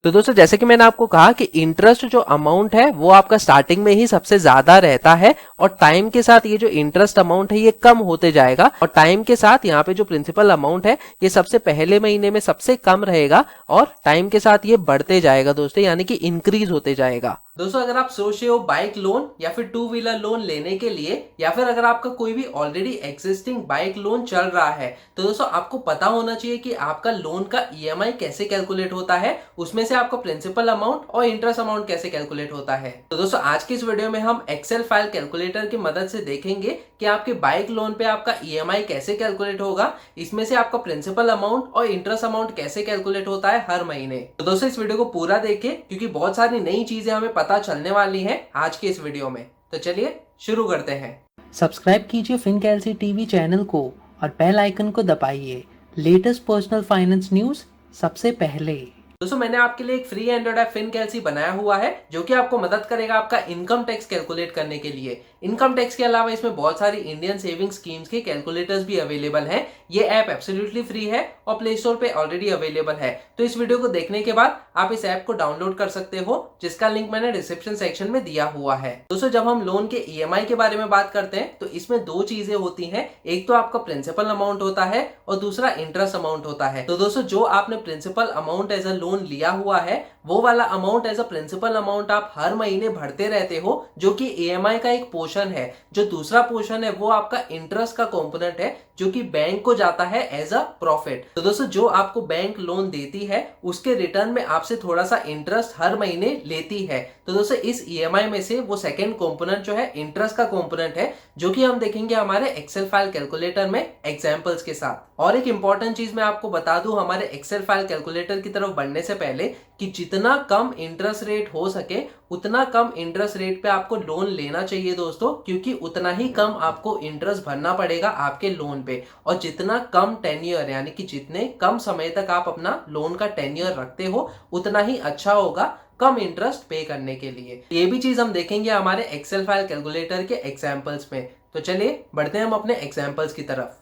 तो दोस्तों जैसे कि मैंने आपको कहा कि इंटरेस्ट जो अमाउंट है वो आपका स्टार्टिंग में ही सबसे ज्यादा रहता है और टाइम के साथ ये जो इंटरेस्ट अमाउंट है ये कम होते जाएगा और टाइम के साथ यहाँ पे जो प्रिंसिपल अमाउंट है ये सबसे पहले महीने में सबसे कम रहेगा और टाइम के साथ ये बढ़ते जाएगा दोस्तों, यानी कि इंक्रीज होते जाएगा। दोस्तों अगर आप सोच रहे हो बाइक लोन या फिर टू व्हीलर लोन लेने के लिए, या फिर अगर आपका कोई भी ऑलरेडी एग्जिस्टिंग बाइक लोन चल रहा है, तो दोस्तों आपको पता होना चाहिए कि आपका लोन का ईएमआई कैसे कैलकुलेट होता है, उसमें से आपका प्रिंसिपल अमाउंट और इंटरेस्ट अमाउंट कैसे कैलकुलेट होता है। तो दोस्तों आज की इस वीडियो में हम एक्सेल फाइल कैलकुलेटर की मदद से देखेंगे कि आपके बाइक लोन पे आपका ईएमआई कैसे कैलकुलेट होगा, इसमें से आपका प्रिंसिपल अमाउंट और इंटरेस्ट अमाउंट कैसे कैलकुलेट होता है हर महीने। तो दोस्तों इस वीडियो को पूरा देखिए क्योंकि बहुत सारी नई चीजें हमें पता चलने वाली हैं आज के इस वीडियो में। तो चलिए शुरू करते हैं। सब्सक्राइब कीजिए फिनकैलसी टीवी चैनल को और बेल आइकन को दबाइए लेटेस्ट पर्सनल फाइनेंस न्यूज़ सबसे पहले। दोस्तों मैंने आपके लिए एक फ्री एंड्रॉइड ऐप फिनकैलसी बनाया हुआ है जो कि आपको मदद करेगा आपका इनकम टैक्स कैलकुलेट करने के लिए। इनकम टैक्स के अलावा इसमें बहुत सारी इंडियन सेविंग स्कीम्स के कैलकुलेटर्स भी अवेलेबल हैं। ये ऐप एब्सोल्युटली फ्री है और प्ले स्टोर पे ऑलरेडी अवेलेबल है। तो इस वीडियो को देखने के बाद आप इस ऐप को डाउनलोड कर सकते हो, जिसका लिंक मैंने डिस्क्रिप्शन सेक्शन में दिया हुआ है। दोस्तों जब हम लोन के ईएमआई के बारे में बात करते हैं तो इसमें दो चीजें होती हैं, एक तो आपका प्रिंसिपल अमाउंट होता है और दूसरा इंटरेस्ट अमाउंट होता है। तो दोस्तों जो आपने principal amount as a loan लिया हुआ है वो वाला amount as a principal amount आप हर महीने भरते रहते हो, जो कि ईएमआई का एक पोर्शन है। जो दूसरा पोर्शन है वो आपका इंटरेस्ट का कंपोनेंट है जो कि बैंक को जाता है एज अ प्रॉफिट। तो दोस्तों जो आपको बैंक लोन देती है उसके रिटर्न में आपसे थोड़ा सा इंटरेस्ट हर महीने लेती है। तो दोस्तों इस ईएमआई में से वो सेकंड कंपोनेंट जो है इंटरेस्ट का कंपोनेंट है, जो कि हम देखेंगे हमारे एक्सेल फाइल कैलकुलेटर में एग्जांपल्स के साथ। और एक इंपॉर्टेंट चीज मैं आपको बता दूं हमारे एक्सेल फाइल कैलकुलेटर की तरफ बढ़ने से पहले कि जितना कम इंटरेस्ट रेट हो सके उतना कम इंटरेस्ट रेट पे आपको लोन लेना चाहिए दोस्तों, क्योंकि उतना ही कम आपको इंटरेस्ट भरना पड़ेगा आपके लोन पे। और जितना कम टेन्योर यानी कि जितने कम समय तक आप अपना लोन का टेन्योर रखते हो उतना ही अच्छा होगा कम इंटरेस्ट पे करने के लिए। ये भी चीज हम देखेंगे हमारे एक्सेल फाइल कैलकुलेटर के एग्जांपल्स में। तो चलिए बढ़ते हैं हम अपने एग्जांपल्स की तरफ।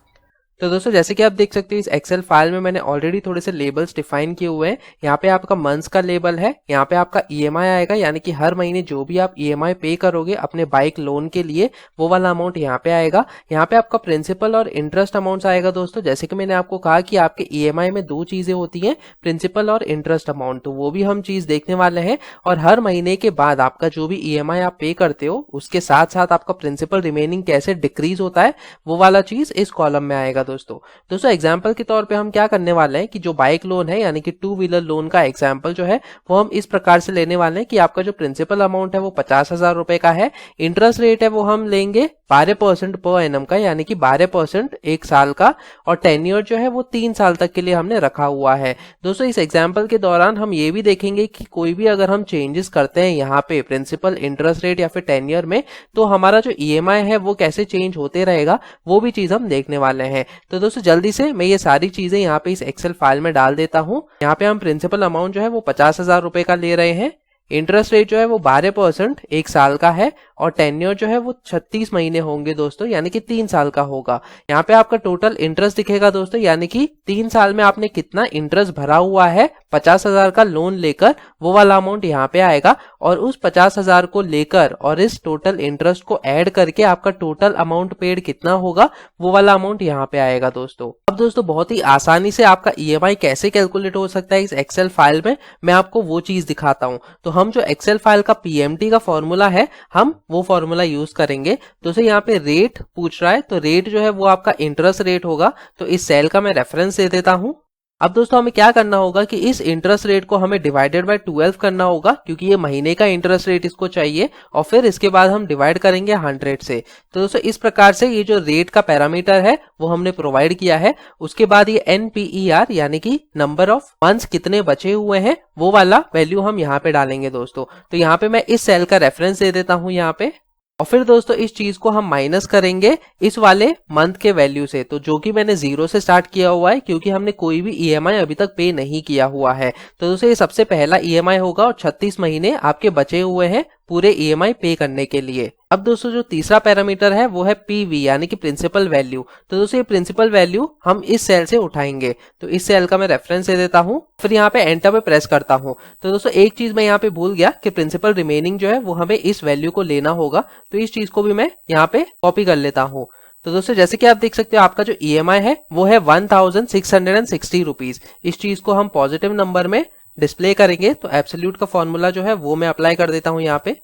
तो दोस्तों जैसे कि आप देख सकते हैं इस एक्सेल फाइल में मैंने ऑलरेडी थोड़े से लेबल्स डिफाइन किए हुए हैं। यहाँ पे आपका मंथ्स का लेबल है, यहाँ पे आपका ईएमआई आएगा, यानी कि हर महीने जो भी आप ईएमआई पे करोगे अपने बाइक लोन के लिए वो वाला अमाउंट यहाँ पे आएगा। यहाँ पे आपका प्रिंसिपल और इंटरेस्ट अमाउंट आएगा दोस्तों। जैसे कि मैंने आपको कहा कि आपके ईएमआई में दो चीजें होती हैं, प्रिंसिपल और इंटरेस्ट अमाउंट, तो वो भी हम चीज देखने वाले हैं। और हर महीने के बाद आपका जो भी ईएमआई आप पे करते हो उसके साथ साथ आपका प्रिंसिपल रिमेनिंग कैसे डिक्रीज होता है वो वाला चीज इस कॉलम में आएगा दोस्तों। एग्जाम्पल के तौर पे हम क्या करने वाले हैं कि जो बाइक लोन है यानी कि टू व्हीलर लोन का एग्जाम्पल जो है वो हम इस प्रकार से लेने वाले हैं कि आपका जो प्रिंसिपल अमाउंट है वो 50,000 रुपए का है, इंटरेस्ट रेट है वो हम लेंगे 12% पर एनम का, यानी कि 12% एक साल का, और टेन्योर जो है वो 3 साल तक के लिए हमने रखा हुआ है। दोस्तों इस एग्जाम्पल के दौरान हम ये भी देखेंगे कि कोई भी अगर हम चेंजेस करते हैं यहाँ पे प्रिंसिपल, इंटरेस्ट रेट या फिर टेन्योर में, तो हमारा जो ईएमआई है वो कैसे चेंज होते रहेगा वो भी चीज हम देखने वाले हैं। तो दोस्तों जल्दी से मैं ये सारी चीजें यहाँ पे इस एक्सेल फाइल में डाल देता हूँ। यहाँ पे हम प्रिंसिपल अमाउंट जो है वो 50,000 रुपए का ले रहे हैं, इंटरेस्ट रेट जो है वो 12% एक साल का है, और टेन्योर जो है वो 36 महीने होंगे दोस्तों, यानी कि 3 साल का होगा। यहाँ पे आपका टोटल इंटरेस्ट दिखेगा दोस्तों, यानी कि 3 साल में आपने कितना इंटरेस्ट भरा हुआ है 50,000 का लोन लेकर, वो वाला अमाउंट यहाँ पे आएगा। और उस 50,000 को लेकर और इस टोटल इंटरेस्ट को ऐड करके आपका टोटल अमाउंट पेड कितना होगा वो वाला अमाउंट यहाँ पे आएगा दोस्तों। अब दोस्तों बहुत ही आसानी से आपका ईएमआई कैसे कैलकुलेट हो सकता है इस एक्सेल फाइल में, मैं आपको वो चीज दिखाता हूँ। तो हम जो एक्सेल फाइल का पीएमटी का फॉर्मूला है हम वो फॉर्मूला यूज करेंगे। तो यहाँ पे रेट पूछ रहा है, तो रेट जो है वो आपका इंटरेस्ट रेट होगा। तो इस सेल का मैं रेफरेंस दे देता हूं। अब दोस्तों हमें क्या करना होगा कि इस इंटरेस्ट रेट को हमें डिवाइडेड बाय 12 करना होगा, क्योंकि ये महीने का इंटरेस्ट रेट इसको चाहिए, और फिर इसके बाद हम डिवाइड करेंगे 100 से। तो दोस्तों इस प्रकार से ये जो रेट का पैरामीटर है वो हमने प्रोवाइड किया है। उसके बाद ये NPER यानी कि नंबर ऑफ मंथ्स कितने बचे हुए हैं वो वाला वैल्यू हम यहाँ पे डालेंगे दोस्तों। तो यहाँ पे मैं इस सेल का रेफरेंस दे देता हूँ यहाँ पे, और फिर दोस्तों इस चीज को हम माइनस करेंगे इस वाले मंथ के वैल्यू से, तो जो कि मैंने 0 से स्टार्ट किया हुआ है क्योंकि हमने कोई भी ईएमआई अभी तक पे नहीं किया हुआ है। तो दोस्तों ये सबसे पहला ईएमआई होगा और 36 महीने आपके बचे हुए हैं पूरे ईएमआई पे करने के लिए। अब दोस्तों जो तीसरा पैरामीटर है वो है पीवी यानी कि प्रिंसिपल वैल्यू। तो दोस्तों ये प्रिंसिपल वैल्यू हम इस सेल से उठाएंगे। तो इस सेल का मैं रेफरेंस दे देता हूं, फिर यहाँ पे एंटर पे प्रेस करता हूं। तो दोस्तों एक चीज मैं यहाँ पे भूल गया कि प्रिंसिपल रिमेनिंग जो है वो हमें इस वैल्यू को लेना होगा। तो इस चीज को भी मैं यहाँ पे कॉपी कर लेता हूँ। तो दोस्तों जैसे कि आप देख सकते हो आपका जो ईएमआई है वो है 1660 रुपीज। इस चीज को हम पॉजिटिव नंबर में डिस्प्ले करेंगे। तो एब्सोल्यूट का फॉर्मूला जो है वो मैं अप्लाई कर देता हूँ यहाँ पे।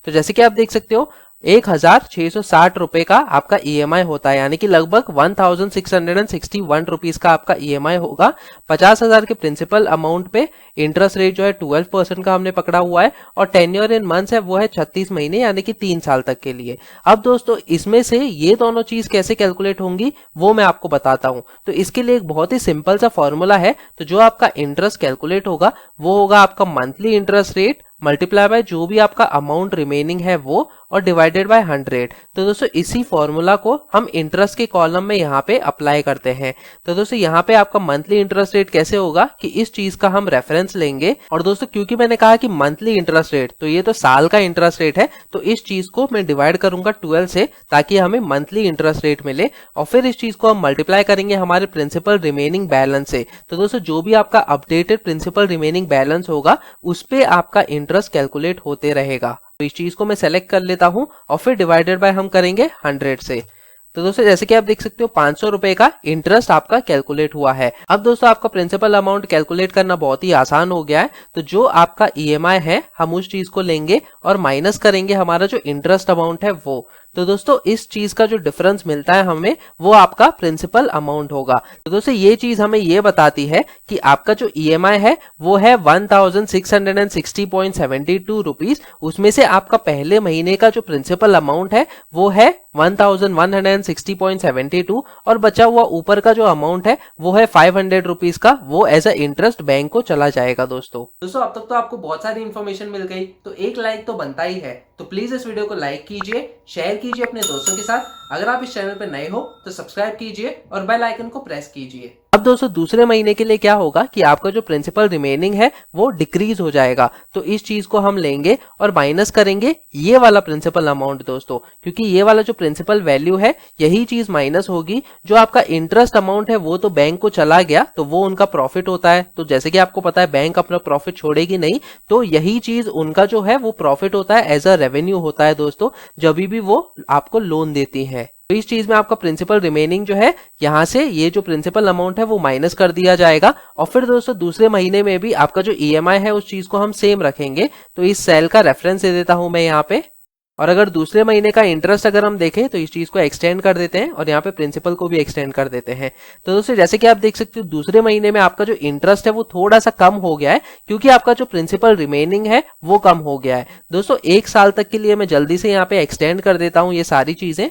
तो जैसे कि आप देख सकते हो 1660 रुपए का आपका ईएमआई होता है, यानी कि लगभग 1661 रुपीज का आपका ईएमआई होगा। 50,000 के प्रिंसिपल अमाउंट पे इंटरेस्ट रेट जो है 12% का हमने पकड़ा हुआ है और टेन्योर इन मंथ्स है वो है 36 महीने यानी कि 3 साल तक के लिए। अब दोस्तों इसमें से ये दोनों चीज कैसे कैलकुलेट होंगी वो मैं आपको बताता हूं। तो इसके लिए एक बहुत ही सिंपल सा फॉर्मूला है। तो जो आपका इंटरेस्ट कैलकुलेट होगा वो होगा आपका monthly interest rate multiply by जो भी आपका अमाउंट रिमेनिंग है वो और डिवाइडेड बाय 100। तो दोस्तों इसी फॉर्मूला को हम इंटरेस्ट के कॉलम में यहाँ पे अप्लाई करते हैं। तो दोस्तों यहाँ पे आपका मंथली इंटरेस्ट रेट कैसे होगा कि इस चीज का हम रेफरेंस लेंगे। और दोस्तों क्योंकि मैंने कहा कि मंथली इंटरेस्ट रेट तो ये तो साल का इंटरेस्ट रेट है, तो इस चीज को मैं डिवाइड करूंगा 12 से ताकि हमें मंथली इंटरेस्ट रेट मिले और फिर इस चीज को हम मल्टीप्लाई करेंगे हमारे प्रिंसिपल रिमेनिंग बैलेंस से। तो दोस्तों जो भी आपका अपडेटेड प्रिंसिपल रिमेनिंग बैलेंस होगा उस पे आपका इंटरेस्ट कैलकुलेट होते रहेगा। तो इस चीज को मैं सेलेक्ट कर लेता हूं और फिर डिवाइडेड बाय हम करेंगे 100 से। तो दोस्तों जैसे कि आप देख सकते हो 500 रुपए का इंटरेस्ट आपका कैलकुलेट हुआ है। अब दोस्तों आपका प्रिंसिपल अमाउंट कैलकुलेट करना बहुत ही आसान हो गया है। तो जो आपका ईएमआई है हम उस चीज को लेंगे और माइनस करेंगे हमारा जो इंटरेस्ट अमाउंट है वो। तो दोस्तों इस चीज का जो डिफरेंस मिलता है हमें वो आपका प्रिंसिपल अमाउंट होगा। तो दोस्तों ये चीज हमें ये बताती है कि आपका जो ईएमआई है वो है 1660.72 रुपीज। उसमें से आपका पहले महीने का जो प्रिंसिपल अमाउंट है वो है 1160.72 और बचा हुआ ऊपर का जो अमाउंट है वो है 500 रुपीज का, वो एज अ इंटरेस्ट बैंक को चला जाएगा। दोस्तों अब तक तो आपको बहुत सारी इन्फॉर्मेशन मिल गई, तो एक लाइक तो बनता ही है। तो प्लीज इस वीडियो को लाइक कीजिए, शेयर कीजिए अपने दोस्तों के साथ। अगर आप इस चैनल पर नए हो तो सब्सक्राइब कीजिए और बेल आइकन को प्रेस कीजिए। अब दोस्तों दूसरे महीने के लिए क्या होगा कि आपका जो प्रिंसिपल रिमेनिंग है वो डिक्रीज हो जाएगा। तो इस चीज को हम लेंगे और माइनस करेंगे ये वाला प्रिंसिपल अमाउंट दोस्तों, क्योंकि ये वाला जो प्रिंसिपल वैल्यू है यही चीज माइनस होगी। जो आपका इंटरेस्ट अमाउंट है वो तो बैंक को चला गया, तो वो उनका प्रॉफिट होता है। तो जैसे कि आपको पता है बैंक अपना प्रॉफिट छोड़ेगी नहीं, तो यही चीज उनका जो है वो प्रॉफिट होता है, एज अ रेवेन्यू होता है दोस्तों, जब भी वो आपको लोन देती है। तो इस चीज में आपका प्रिंसिपल रिमेनिंग जो है यहाँ से ये जो प्रिंसिपल अमाउंट है वो माइनस कर दिया जाएगा। और फिर दोस्तों दूसरे महीने में भी आपका जो ईएमआई है उस चीज को हम सेम रखेंगे। तो इस सेल का रेफरेंस दे देता हूं मैं यहाँ पे। और अगर दूसरे महीने का इंटरेस्ट अगर हम देखें तो इस चीज को एक्सटेंड कर देते हैं और यहाँ पे प्रिंसिपल को भी एक्सटेंड कर देते हैं। तो दोस्तों जैसे कि आप देख सकते हो दूसरे महीने में आपका जो इंटरेस्ट है वो थोड़ा सा कम हो गया है, क्योंकि आपका जो प्रिंसिपल रिमेनिंग है वो कम हो गया है। दोस्तों 1 साल तक के लिए मैं जल्दी से यहाँ पे एक्सटेंड कर देता हूँ ये सारी चीजें।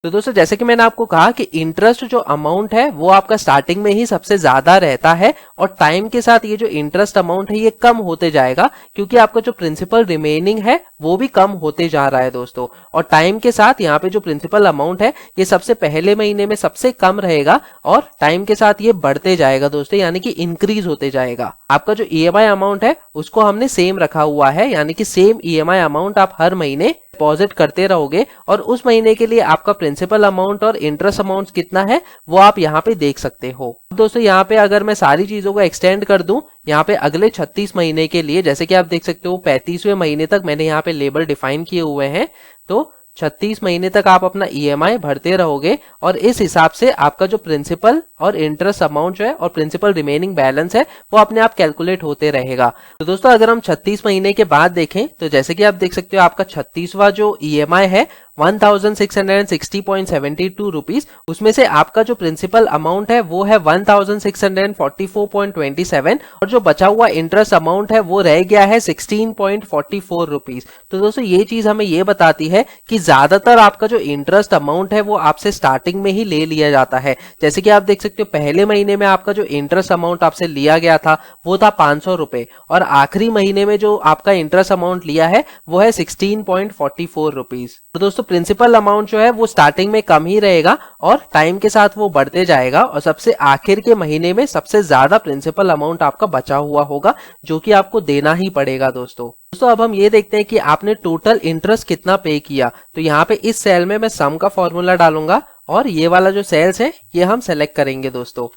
तो दोस्तों जैसे कि मैंने आपको कहा कि इंटरेस्ट जो अमाउंट है वो आपका स्टार्टिंग में ही सबसे ज्यादा रहता है और टाइम के साथ ये जो इंटरेस्ट अमाउंट है ये कम होते जाएगा, क्योंकि आपका जो प्रिंसिपल रिमेनिंग है वो भी कम होते जा रहा है दोस्तों। और टाइम के साथ यहाँ पे जो प्रिंसिपल अमाउंट है ये सबसे पहले महीने में सबसे कम रहेगा और टाइम के साथ ये बढ़ते जाएगा दोस्तों, यानी कि इंक्रीज होते जाएगा। आपका जो ईएमआई अमाउंट है उसको हमने सेम रखा हुआ है, यानी कि सेम ईएमआई अमाउंट आप हर महीने डिपॉजिट करते रहोगे और उस महीने के लिए आपका प्रिंसिपल अमाउंट और इंटरेस्ट अमाउंट कितना है वो आप यहाँ पे देख सकते हो। दोस्तों यहाँ पे अगर मैं सारी चीजों को एक्सटेंड कर दूं यहाँ पे अगले 36 महीने के लिए, जैसे कि आप देख सकते हो 35वें महीने तक मैंने यहाँ पे लेबल डिफाइन किए हुए हैं। तो 36 महीने तक आप अपना ईएमआई भरते रहोगे और इस हिसाब से आपका जो प्रिंसिपल और इंटरेस्ट अमाउंट जो है और प्रिंसिपल रिमेनिंग बैलेंस है वो अपने आप कैलकुलेट होते रहेगा। तो दोस्तों अगर हम 36 महीने के बाद देखें तो जैसे कि आप देख सकते हो आपका 36वां जो ईएमआई है 1660.72 रुपीज, उसमें से आपका जो प्रिंसिपल अमाउंट है वो है 1644.27 और जो बचा हुआ इंटरेस्ट अमाउंट है वो रह गया है 16.44 रुपीज। तो दोस्तों ये चीज हमें ये बताती है कि ज्यादातर आपका जो इंटरेस्ट अमाउंट है वो आपसे स्टार्टिंग में ही ले लिया जाता है। जैसे कि आप देख सकते हो पहले महीने में आपका जो इंटरेस्ट अमाउंट आपसे लिया गया था वो था 500 रुपए और आखिरी महीने में जो आपका इंटरेस्ट अमाउंट लिया है वो है 16.44 रुपीज। तो दोस्तों दोस्तों प्रिंसिपल अमाउंट जो है वो स्टार्टिंग में कम ही रहेगा और टाइम के साथ वो बढ़ते जाएगा और सबसे आखिर के महीने में सबसे ज्यादा प्रिंसिपल अमाउंट आपका बचा हुआ होगा जो कि आपको देना ही पड़ेगा दोस्तों अब हम ये देखते हैं कि आपने टोटल इंटरेस्ट कितना पे किया। तो यहाँ पे इस सेल में मैं सम का फॉर्मूला डालूंगा और ये वाला जो सेल्स है ये हम सेलेक्ट करेंगे दोस्तों।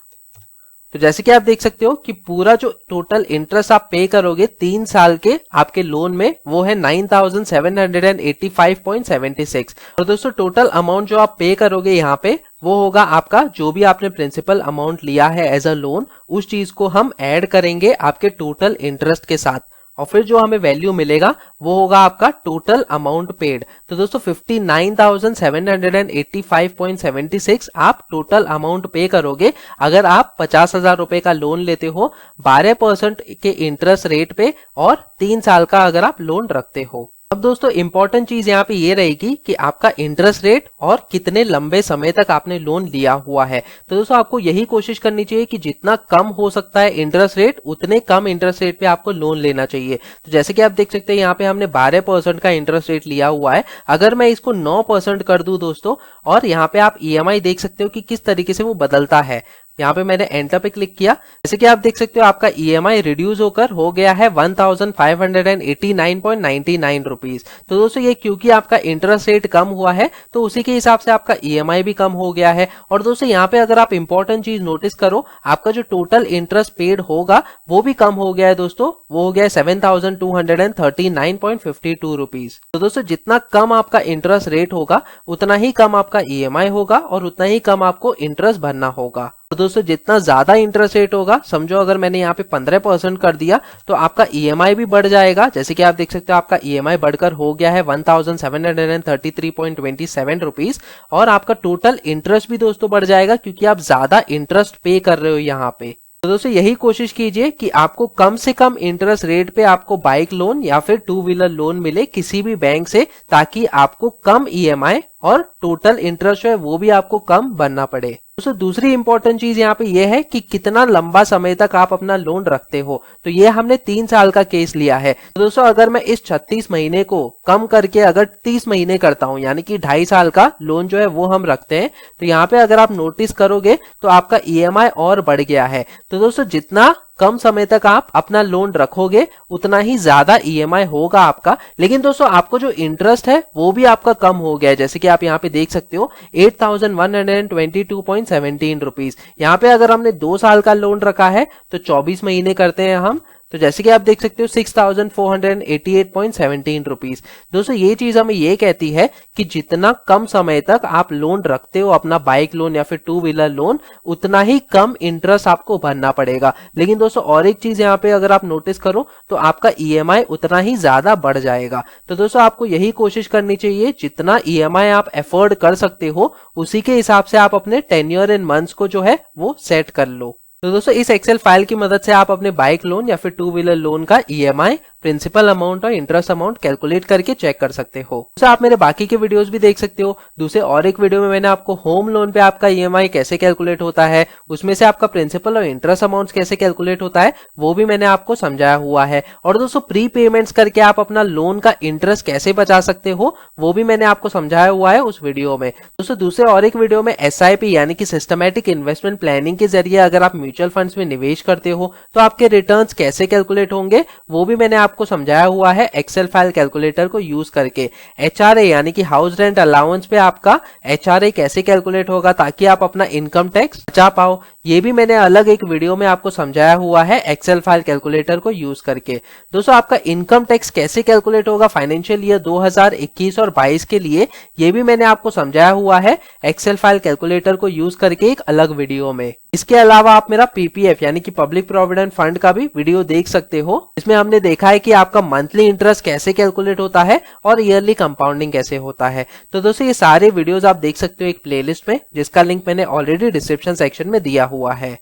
तो जैसे कि आप देख सकते हो कि पूरा जो टोटल इंटरेस्ट आप पे करोगे 3 साल के आपके लोन में वो है 9785.76 और दोस्तों टोटल अमाउंट जो आप पे करोगे यहाँ पे वो होगा आपका जो भी आपने प्रिंसिपल अमाउंट लिया है एज अ लोन, उस चीज को हम ऐड करेंगे आपके टोटल इंटरेस्ट के साथ और फिर जो हमें वैल्यू मिलेगा वो होगा आपका टोटल अमाउंट पेड। तो दोस्तों 59,785.76 आप टोटल अमाउंट पे करोगे अगर आप 50,000 रुपए का लोन लेते हो 12% के इंटरेस्ट रेट पे और 3 साल का अगर आप लोन रखते हो। अब दोस्तों इंपॉर्टेंट चीज यहाँ पे ये रहेगी कि आपका इंटरेस्ट रेट और कितने लंबे समय तक आपने लोन लिया हुआ है। तो दोस्तों आपको यही कोशिश करनी चाहिए कि जितना कम हो सकता है इंटरेस्ट रेट उतने कम इंटरेस्ट रेट पे आपको लोन लेना चाहिए। तो जैसे कि आप देख सकते हैं यहाँ पे हमने 12% का इंटरेस्ट रेट लिया हुआ है। अगर मैं इसको 9% कर दूं दोस्तों और यहाँ पे आप EMI देख सकते हो कि किस तरीके से वो बदलता है। यहाँ पे मैंने एंटर पे क्लिक किया, जैसे कि आप देख सकते हो आपका EMI रिड्यूस होकर हो गया है 1589.99 रुपीज। तो दोस्तों ये क्योंकि आपका इंटरेस्ट रेट कम हुआ है तो उसी के हिसाब से आपका EMI भी कम हो गया है। और दोस्तों यहाँ पे अगर आप इंपॉर्टेंट चीज नोटिस करो, आपका जो टोटल इंटरेस्ट पेड होगा वो भी कम हो गया है दोस्तों, वो हो गया है 7239.52 रुपीज। तो दोस्तों जितना कम आपका इंटरेस्ट रेट होगा उतना ही कम आपका EMI होगा और उतना ही कम आपको इंटरेस्ट भरना होगा। तो दोस्तों जितना ज्यादा इंटरेस्ट रेट होगा, समझो अगर मैंने यहाँ पे 15% कर दिया तो आपका EMI भी बढ़ जाएगा। जैसे कि आप देख सकते हो आपका EMI बढ़कर हो गया है 1733.27 रुपीज और आपका टोटल इंटरेस्ट भी दोस्तों बढ़ जाएगा क्योंकि आप ज्यादा इंटरेस्ट पे कर रहे हो यहाँ पे। तो दोस्तों यही कोशिश कीजिए कि आपको कम से कम इंटरेस्ट रेट पे आपको बाइक लोन या फिर 2 व्हीलर लोन मिले किसी भी बैंक से, ताकि आपको कम EMI और टोटल इंटरेस्ट है वो भी आपको कम भरना पड़े। दोस्तों दूसरी इंपॉर्टेंट चीज यहाँ पे ये है कि कितना लंबा समय तक आप अपना लोन रखते हो। तो ये हमने 3 साल का केस लिया है। तो दोस्तों अगर मैं इस 36 महीने को कम करके अगर 30 महीने करता हूं, यानी कि 2.5 साल का लोन जो है वो हम रखते हैं, तो यहाँ पे अगर आप नोटिस करोगे तो आपका EMI और बढ़ गया है। तो दोस्तों जितना कम समय तक आप अपना लोन रखोगे उतना ही ज्यादा EMI होगा आपका, लेकिन दोस्तों आपको जो इंटरेस्ट है वो भी आपका कम हो गया है। जैसे कि आप यहाँ पे देख सकते हो 8122.17 रुपीज। यहाँ पे अगर हमने 2 साल का लोन रखा है तो 24 महीने करते हैं हम, तो जैसे कि आप देख सकते हो 6488.17 रुपीज। दोस्तों ये चीज हमें ये कहती है कि जितना कम समय तक आप लोन रखते हो अपना बाइक लोन या फिर 2 व्हीलर लोन, उतना ही कम इंटरेस्ट आपको भरना पड़ेगा। लेकिन दोस्तों और एक चीज यहाँ पे अगर आप नोटिस करो तो आपका EMI उतना ही ज्यादा बढ़ जाएगा। तो दोस्तों आपको यही कोशिश करनी चाहिए, जितना EMI आप एफोर्ड कर सकते हो उसी के हिसाब से आप अपने टेन्योर इन मंथ्स को जो है वो सेट कर लो। तो दोस्तों इस एक्सेल फाइल की मदद से आप अपने बाइक लोन या फिर 2 व्हीलर लोन का EMI, प्रिंसिपल अमाउंट और इंटरेस्ट अमाउंट कैलकुलेट करके चेक कर सकते हो। दोस्तों आप मेरे बाकी के वीडियोस भी देख सकते हो। दूसरे और एक वीडियो में मैंने आपको होम लोन पे आपका EMI कैसे कैलकुलेट होता है, उसमें से आपका प्रिंसिपल और इंटरेस्ट अमाउंट कैसे कैलकुलेट होता है वो भी मैंने आपको समझाया हुआ है। और दोस्तों प्री पेमेंट्स करके आप अपना लोन का इंटरेस्ट कैसे बचा सकते हो वो भी मैंने आपको समझाया हुआ है उस वीडियो में। दोस्तों दूसरे और एक वीडियो में SIP यानी कि सिस्टमैटिक इन्वेस्टमेंट प्लानिंग के जरिए अगर आप म्यूचुअल फंड्स में निवेश करते हो तो आपके रिटर्न्स कैसे कैलकुलेट होंगे वो भी मैंने आपको समझाया हुआ है एक्सेल फाइल कैलकुलेटर को यूज करके। HRA यानी कि हाउस रेंट अलाउंस पे आपका HRA कैसे कैलकुलेट होगा ताकि आप अपना इनकम टैक्स बचा पाओ, ये भी मैंने अलग एक वीडियो में आपको समझाया हुआ है एक्सेल फाइल कैलकुलेटर को यूज करके। दोस्तों आपका इनकम टैक्स कैसे कैलकुलेट होगा फाइनेंशियल ईयर 2021 और 22 के लिए, ये भी मैंने आपको समझाया हुआ है एक्सेल फाइल कैलकुलेटर को यूज करके एक अलग वीडियो में। इसके अलावा आप मेरा PPF यानी कि पब्लिक प्रोविडेंट फंड का भी वीडियो देख सकते हो। इसमें हमने देखा है कि आपका मंथली इंटरेस्ट कैसे कैलकुलेट होता है और ईयरली कंपाउंडिंग कैसे होता है। तो दोस्तों ये सारे वीडियोस आप देख सकते हो एक प्लेलिस्ट में, जिसका लिंक मैंने ऑलरेडी डिस्क्रिप्शन सेक्शन में दिया हुआ है।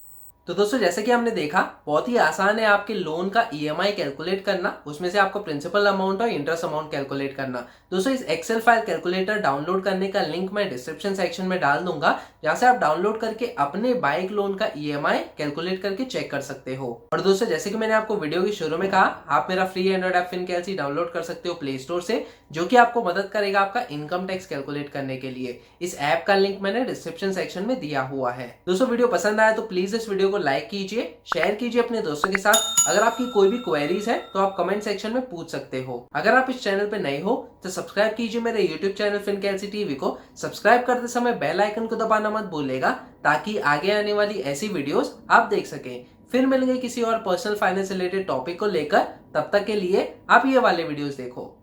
तो दोस्तों जैसे कि हमने देखा, बहुत ही आसान है आपके लोन का ईएमआई कैलकुलेट करना, उसमें से आपको प्रिंसिपल अमाउंट और इंटरेस्ट अमाउंट कैलकुलेट करना। दोस्तों इस एक्सेल फाइल कैलकुलेटर डाउनलोड करने का लिंक मैं डिस्क्रिप्शन सेक्शन में डाल दूंगा, जहां से आप डाउनलोड करके अपने बाइक लोन का ईएमआई कैलकुलेट करके चेक कर सकते हो। और दोस्तों जैसे कि मैंने आपको वीडियो की शुरू में कहा, आप मेरा फ्री एंड्रॉइड ऐप फिनकैलसी डाउनलोड कर सकते हो प्ले स्टोर से, जो कि आपको मदद करेगा आपका इनकम टैक्स कैलकुलेट करने के लिए। इस ऐप का लिंक मैंने डिस्क्रिप्शन सेक्शन में दिया हुआ है। दोस्तों वीडियो पसंद आया तो प्लीज इस वीडियो को लाइक कीजिए, शेयर कीजिए अपने दोस्तों के साथ। अगर आपकी कोई भी क्वेरीज है तो आप कमेंट सेक्शन में पूछ सकते हो। अगर आप इस चैनल पे नए हो तो सब्सक्राइब कीजिए मेरे यूट्यूब चैनल फिनकैलसी टीवी को। सब्सक्राइब करते समय बेल आइकन को दबाना मत भूलिएगा, ताकि आगे आने वाली ऐसी वीडियोस आप देख सकें। फिर मिलेंगे किसी और पर्सनल फाइनेंस रिलेटेड टॉपिक को लेकर, तब तक के लिए आप ये वाले वीडियोस देखो।